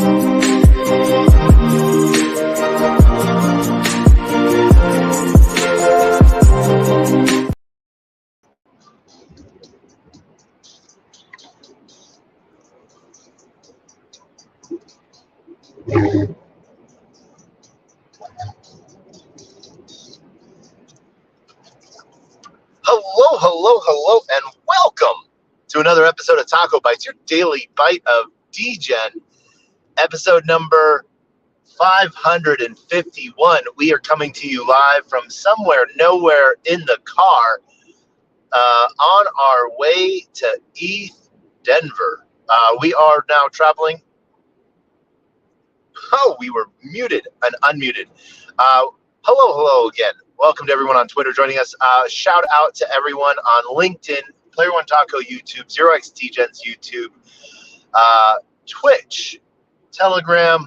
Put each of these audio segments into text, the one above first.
Hello, and welcome to another episode of TacoBytes, your daily bite of Degen, episode number 551. We are coming to you live from somewhere, nowhere in the car, on our way to East Denver. We are now traveling. Oh, we were muted and unmuted. Hello again. Welcome to everyone on Twitter joining us. Shout out to everyone on LinkedIn, Player One Taco YouTube, 0xDegens YouTube, Twitch, Telegram,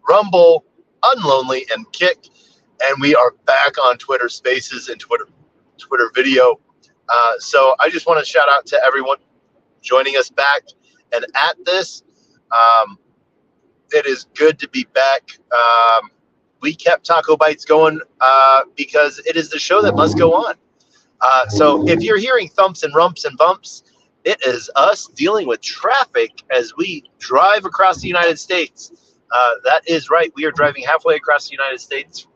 Rumble, Unlonely, and Kick. And we are back on Twitter Spaces and Twitter Video. So I just want to shout out to everyone joining us back and at this. It is good to be back. We kept TacoBytes going because it is the show that must go on. So if you're hearing thumps and rumps and bumps, it is us dealing with traffic as we drive across the United States. That is right. We are driving halfway across the United States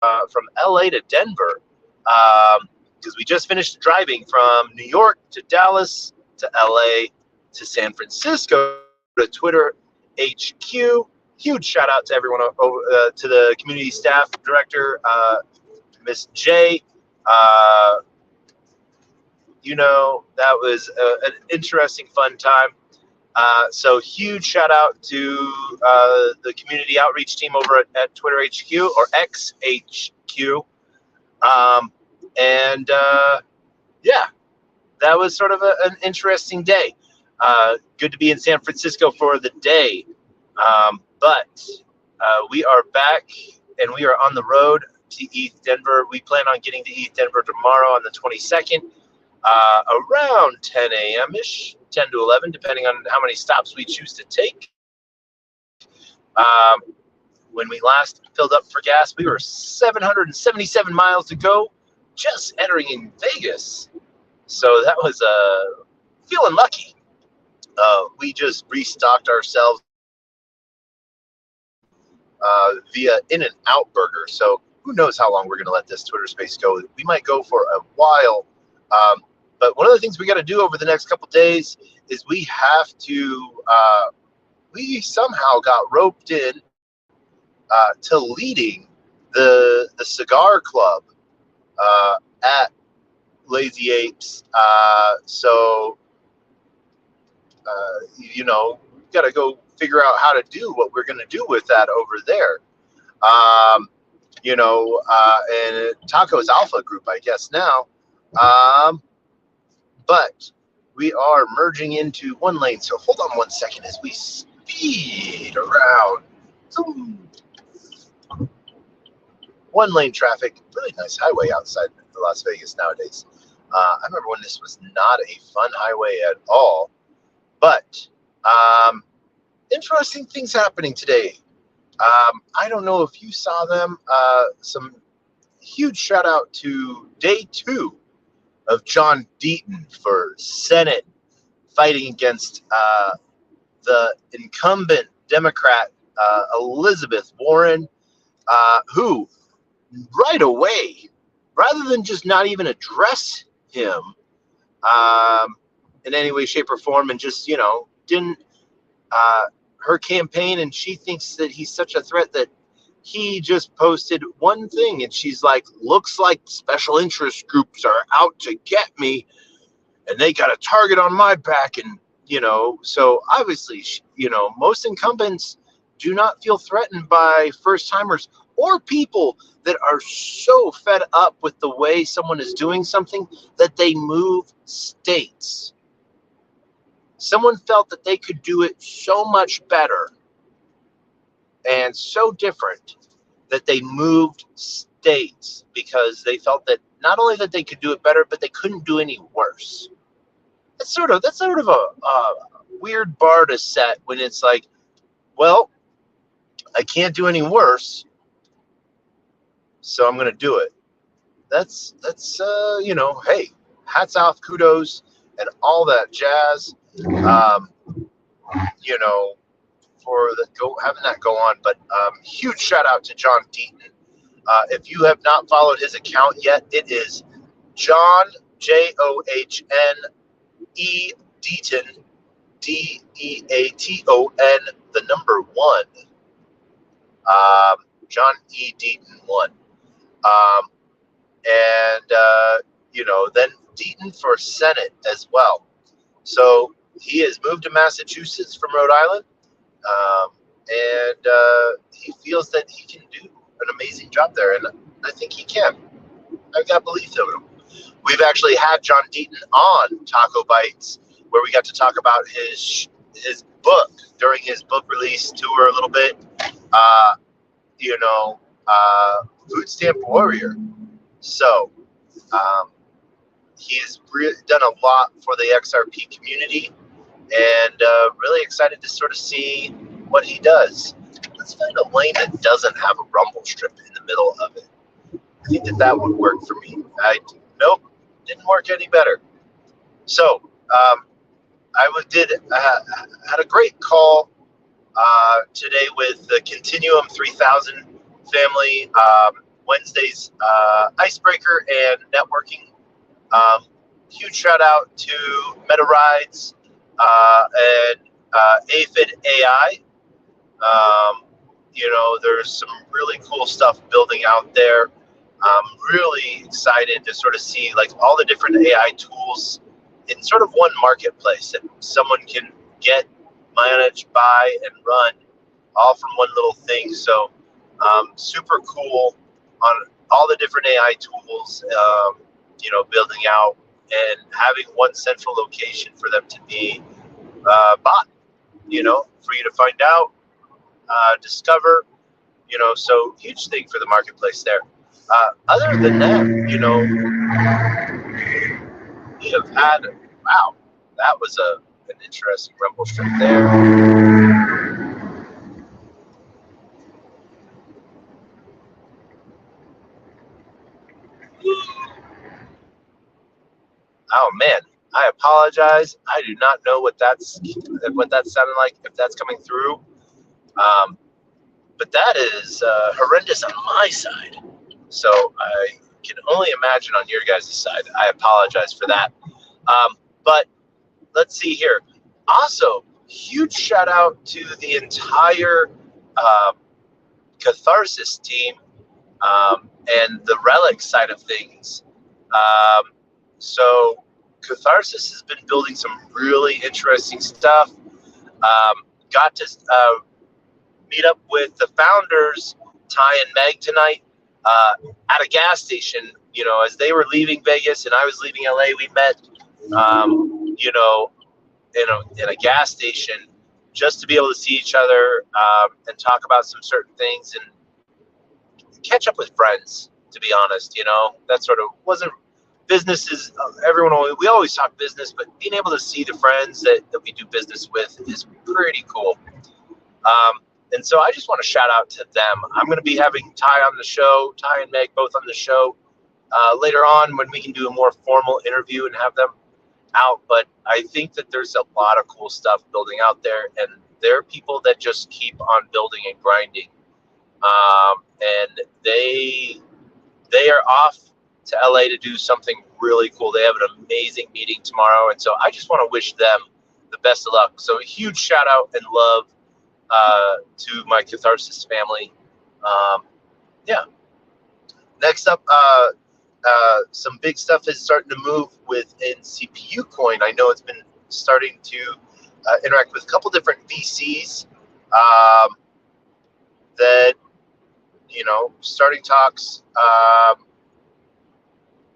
from LA to Denver because we just finished driving from New York to Dallas to LA to San Francisco to Twitter HQ. Huge shout out to everyone over to the community staff director, Miss J. That was an interesting, fun time. So huge shout out to the community outreach team over at Twitter HQ or XHQ. Yeah, that was sort of an interesting day. Good to be in San Francisco for the day. But we are back and we are on the road to East Denver. We plan on getting to East Denver tomorrow on the 22nd, around 10 a.m.-ish, 10 to 11, depending on how many stops we choose to take. When we last filled up for gas, we were 777 miles to go, just entering in Vegas. So that was feeling lucky. We just restocked ourselves via In-N-Out Burger. So who knows how long we're going to let this Twitter space go. We might go for a while. But one of the things we got to do over the next couple days is we have to, we somehow got roped in to leading the cigar club at Lazy Apes. Got to go figure out how to do what we're going to do with that over there. And Taco's Alpha Group, I guess now. But we are merging into one lane. So hold on one second as we speed around. One lane traffic, really nice highway outside Las Vegas nowadays. I remember when this was not a fun highway at all. But interesting things happening today. I don't know if you saw them. Some huge shout out to day 2 of John Deaton for Senate fighting against the incumbent Democrat Elizabeth Warren, who right away, rather than just not even address him in any way, shape, or form, and just, didn't her campaign, and she thinks that he's such a threat that he just posted one thing, and she's like, looks like special interest groups are out to get me, and they got a target on my back, and, so obviously, most incumbents do not feel threatened by first-timers or people that are so fed up with the way someone is doing something that they move states. Someone felt that they could do it so much better and so different that they moved states because they felt that not only that they could do it better, but they couldn't do any worse. That's sort of a weird bar to set when it's like, Well, I can't do any worse, so I'm going to do it. That's hey, hats off, kudos, and all that jazz. Um, for having that go on. But huge shout out to John Deaton. If you have not followed his account yet, it is John John Deaton, Deaton, the number one. John E. Deaton one. And then Deaton for Senate as well. So he has moved to Massachusetts from Rhode Island, and he feels that he can do an amazing job there, and I think he can. I've got belief in him. We've actually had John Deaton on TacoBytes, where we got to talk about his book during his book release tour a little bit. Food Stamp Warrior. So he's done a lot for the XRP community, and really excited to sort of see what he does. Let's find a lane that doesn't have a rumble strip in the middle of it. I think that would work for me. Nope, didn't work any better. So had a great call today with the Continuum 3000 family. Wednesday's icebreaker and networking. Huge shout out to Meta Rides and Aphid AI. There's some really cool stuff building out there. I'm really excited to sort of see like all the different AI tools in sort of one marketplace that someone can get, manage, buy, and run all from one little thing. So super cool on all the different AI tools, building out and having one central location for them to be bought, for you to find out, discover, so huge thing for the marketplace there. Other than that, we have had, wow, that was an interesting rumble strip there. Oh man, I apologize. I do not know what that's sounding like, if that's coming through. But that is horrendous on my side. So I can only imagine on your guys' side. I apologize for that. But let's see here. Also, huge shout out to the entire Catharsis team and the Relic side of things. So Catharsis has been building some really interesting stuff. Got to meet up with the founders, Ty and Meg, tonight at a gas station. As they were leaving Vegas and I was leaving LA, we met, in a gas station just to be able to see each other and talk about some certain things and catch up with friends, to be honest. That sort of wasn't business is we always talk business, but being able to see the friends that we do business with is pretty cool. And so I just want to shout out to them. I'm going to be having Ty on the show, Ty and Meg both on the show later on when we can do a more formal interview and have them out. But I think that there's a lot of cool stuff building out there, and there are people that just keep on building and grinding. And they are off to LA to do something really cool. They have an amazing meeting tomorrow, and so I just want to wish them the best of luck. So a huge shout out and love to my Catharsis family. Next up, some big stuff is starting to move within CPU Coin. I know it's been starting to interact with a couple different VCs that, starting talks.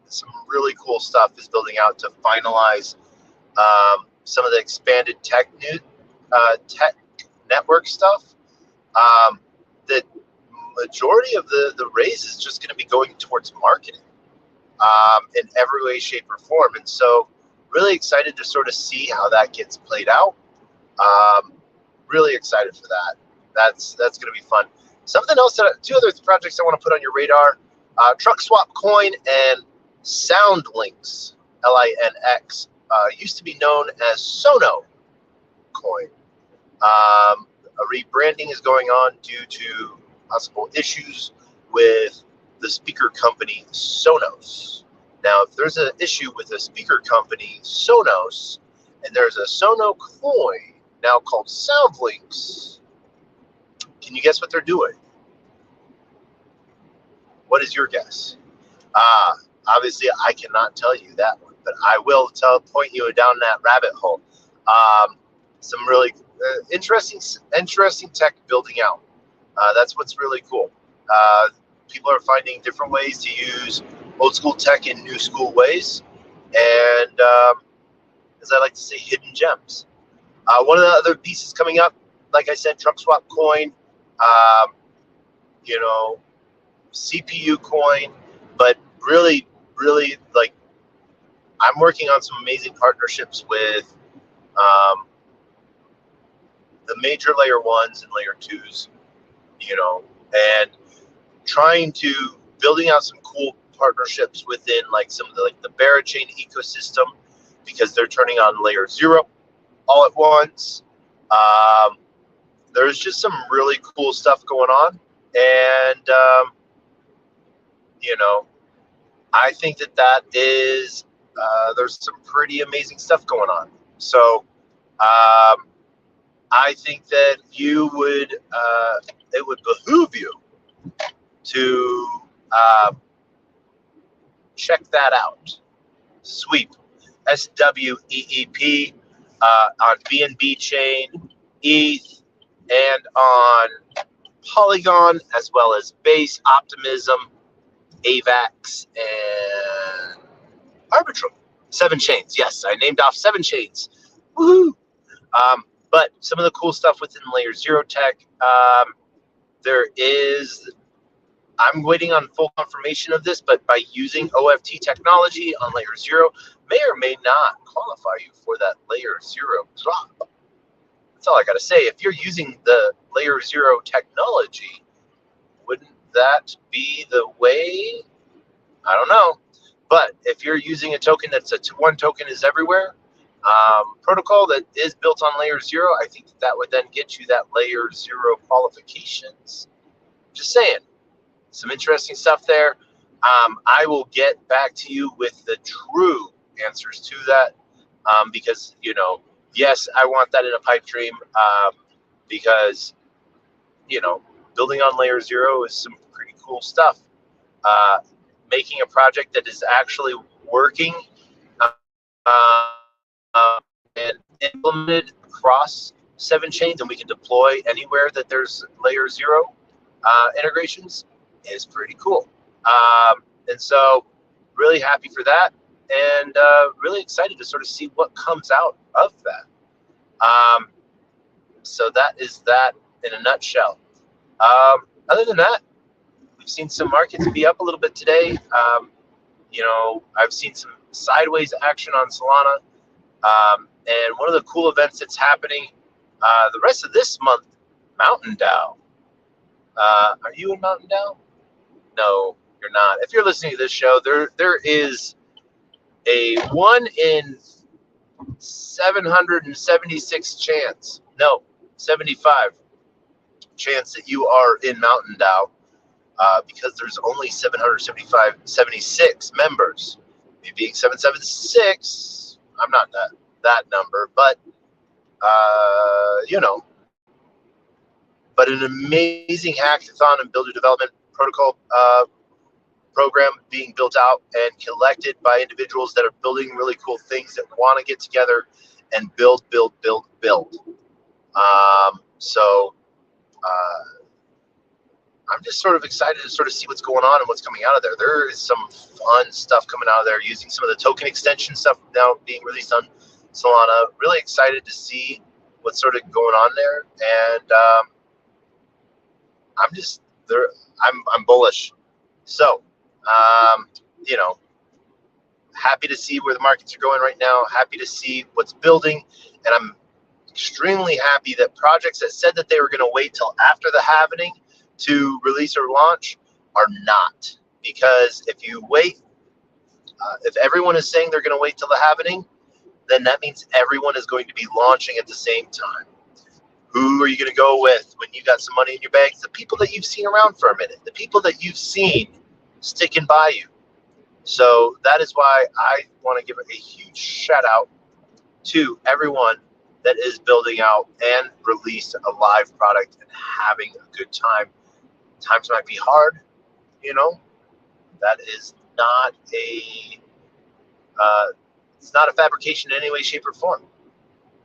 Some really cool stuff is building out to finalize some of the expanded tech network stuff. The majority of the raise is just going to be going towards marketing in every way, shape, or form. And so really excited to sort of see how that gets played out. Really excited for that. That's going to be fun. Something else, two other projects I want to put on your radar: Truck Swap Coin and Sound Links, LINX. Used to be known as Sono Coin. A rebranding is going on due to possible issues with the speaker company Sonos. Now, if there's an issue with the speaker company Sonos, and there's a Sono coin now called SoundLinks, can you guess what they're doing? What is your guess? Obviously, I cannot tell you that one, but I will point you down that rabbit hole. Some really interesting tech building out. That's what's really cool. People are finding different ways to use old school tech in new school ways, and as I like to say, hidden gems. One of the other pieces coming up, like I said, Truck Swap Coin, CPU coin, but really, like, I'm working on some amazing partnerships with the major layer ones and layer twos, and trying to building out some cool partnerships within like some of the Barachain ecosystem, because they're turning on layer 0 all at once. There's just some really cool stuff going on, and I think that is there's some pretty amazing stuff going on. So I think that it would behoove you to check that out. Sweep, SWEEP, on BNB chain, ETH, and on Polygon, as well as Base, Optimism, AVAX, and Arbitrum. 7 chains. Yes, I named off 7 chains. Woohoo! But some of the cool stuff within layer 0 tech, I'm waiting on full confirmation of this, but by using OFT technology on layer 0 may or may not qualify you for that layer 0 drop. That's all I got to say. If you're using the layer 0 technology, wouldn't that be the way? I don't know. But if you're using a token that's one token is everywhere protocol that is built on layer 0, I think that would then get you that layer 0 qualifications. Just saying. Some interesting stuff there. I will get back to you with the true answers to that, because, yes, I want that in a pipe dream, because, building on layer 0 is some pretty cool stuff. Making a project that is actually working and implemented across 7 chains, and we can deploy anywhere that there's layer 0 integrations, is pretty cool. And so really happy for that, and really excited to sort of see what comes out of that. So that is that in a nutshell. Other than that, we've seen some markets be up a little bit today. I've seen some sideways action on Solana. And one of the cool events that's happening the rest of this month, Mountain DAO. Are you in Mountain DAO? No, you're not. If you're listening to this show, there is a 1 in 776 chance, no, 75 chance that you are in Mountain DAO, because there's only 76 members. Me being 776, I'm not that number, but but an amazing hackathon and builder development protocol program being built out and collected by individuals that are building really cool things that want to get together and build. So I'm just sort of excited to sort of see what's going on and what's coming out of there. There is some fun stuff coming out of there, using some of the token extension stuff now being released on Solana. Really excited to see what's sort of going on there, and I'm just there. I'm bullish. So, happy to see where the markets are going right now. Happy to see what's building, and I'm extremely happy that projects that said that they were going to wait till after the halvening to release or launch are not. Because if you wait, if everyone is saying they're going to wait till the halvening, then that means everyone is going to be launching at the same time. Who are you going to go with when you got some money in your bank? The people that you've seen around for a minute, the people that you've seen sticking by you. So that is why I want to give a huge shout out to everyone that is building out and released a live product and having a good time. Times might be hard, you know. That is not it's not a fabrication in any way, shape, or form.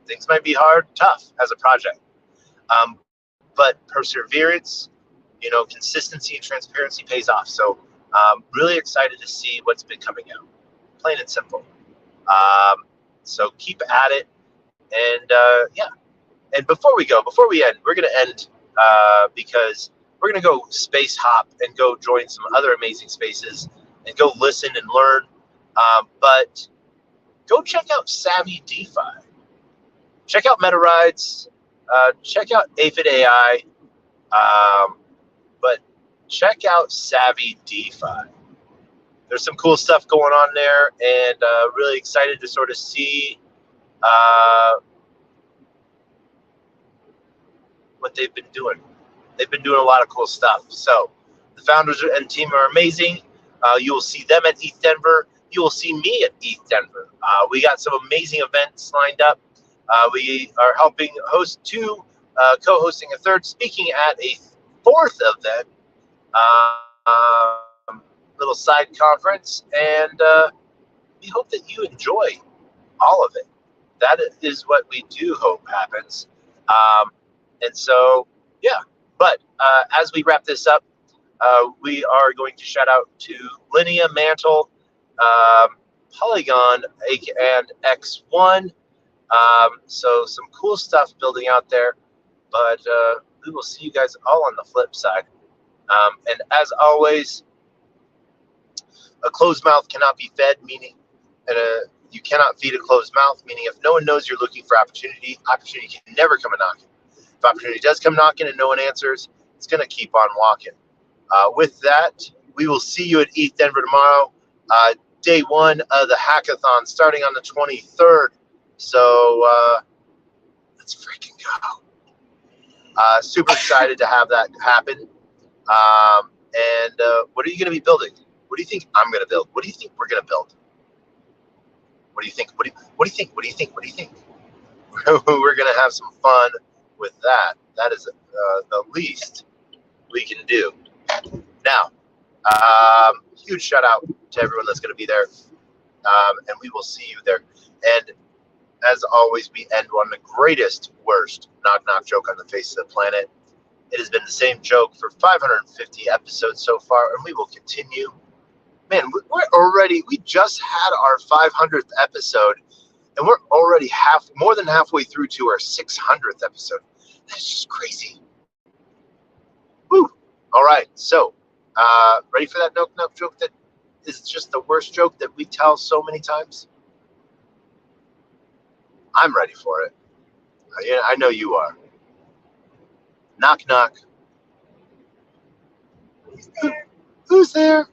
Things might be hard, tough as a project, but perseverance, consistency and transparency pays off. So, really excited to see what's been coming out. Plain and simple. So keep at it, and yeah. And before we end, we're going to end because we're going to go space hop and go join some other amazing spaces and go listen and learn. But go check out Savvy DeFi. Check out MetaRides. Check out Aphid AI. But check out Savvy DeFi. There's some cool stuff going on there, and really excited to sort of see what they've been doing. They've been doing a lot of cool stuff. So the founders and team are amazing. You will see them at ETH Denver. You will see me at ETH Denver. We got some amazing events lined up. We are helping host two, co-hosting a third, speaking at a fourth event, little side conference, and we hope that you enjoy all of it. That is what we do hope happens. And so, yeah. But as we wrap this up, we are going to shout out to Linnea Mantle, Polygon, and X1. So some cool stuff building out there. But we will see you guys all on the flip side. And as always, a closed mouth cannot be fed, meaning you cannot feed a closed mouth, meaning if no one knows you're looking for opportunity, opportunity can never come a knocking. If opportunity does come knocking and no one answers, it's going to keep on walking. With that, we will see you at ETH Denver tomorrow. Day one of the hackathon starting on the 23rd. So let's freaking go. Super excited to have that happen. And what are you going to be building? What do you think I'm going to build? What do you think we're going to build? What do you think? What do you think? What do you think? What do you think? We're going to have some fun with that. That is the least we can do. Now, huge shout out to everyone that's going to be there. And we will see you there. And as always, we end on the greatest, worst knock-knock joke on the face of the planet. It has been the same joke for 550 episodes so far, and we will continue. Man, we just had our 500th episode, and we're already more than halfway through to our 600th episode. That's just crazy. Woo! All right, so ready for that knock-knock joke that is just the worst joke that we tell so many times? I'm ready for it. I know you are. Knock, knock. Who's there?